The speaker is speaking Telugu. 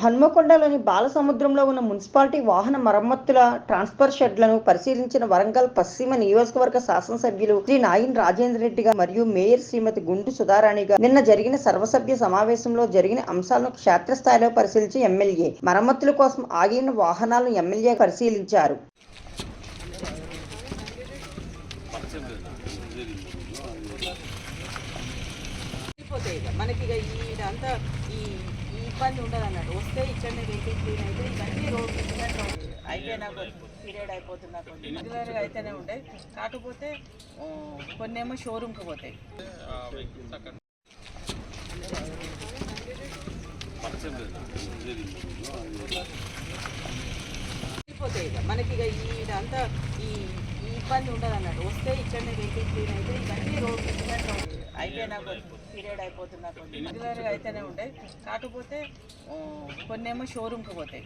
హన్మకొండలోని బాలసముద్రంలో ఉన్న మున్సిపాలిటీ వాహన మరమ్మతుల ట్రాన్స్ఫర్ షెడ్లను పరిశీలించిన వరంగల్ పశ్చిమ నియోజకవర్గ శాసనసభ్యులు శ్రీ నాయిన్ రాజేందర్ రెడ్డి గారు మరియు మేయర్ శ్రీమతి గుండు సుధారాణి గారు నిన్న జరిగిన సర్వసభ్య సమావేశంలో జరిగిన అంశాలను క్షేత్రస్థాయిలో పరిశీలించి ఎమ్మెల్యే మరమ్మతుల కోసం ఆగిన వాహనాలను ఎమ్మెల్యే పరిశీలించారు. మనకి ఇదంతా ఈ ఇబ్బంది ఉండదు అన్నట్టు. వస్తే ఇచ్చండి వెహికల్ క్లీన్ అయితే ఇవన్నీ రోడ్డు అయిపోయినా పీరియడ్ అయిపోతున్నా కొన్ని రెగ్యులర్గా అయితేనే ఉంటాయి. కాకపోతే కొన్ని ఏమో షోరూమ్కి పోతాయి. మనకి ఇదంతా ఈ ఇబ్బంది ఉండదు అన్నట్టు. వస్తే ఇచ్చండి వెహికల్ క్లీన్ అయితే ఇవన్నీ రోడ్డు అయిపోయినా పీరియడ్ అయిపోతున్నా కొన్ని రెగ్యులర్గా అయితేనే ఉంటాయి. కాకపోతే కొన్ని ఏమో షోరూమ్కి పోతాయి.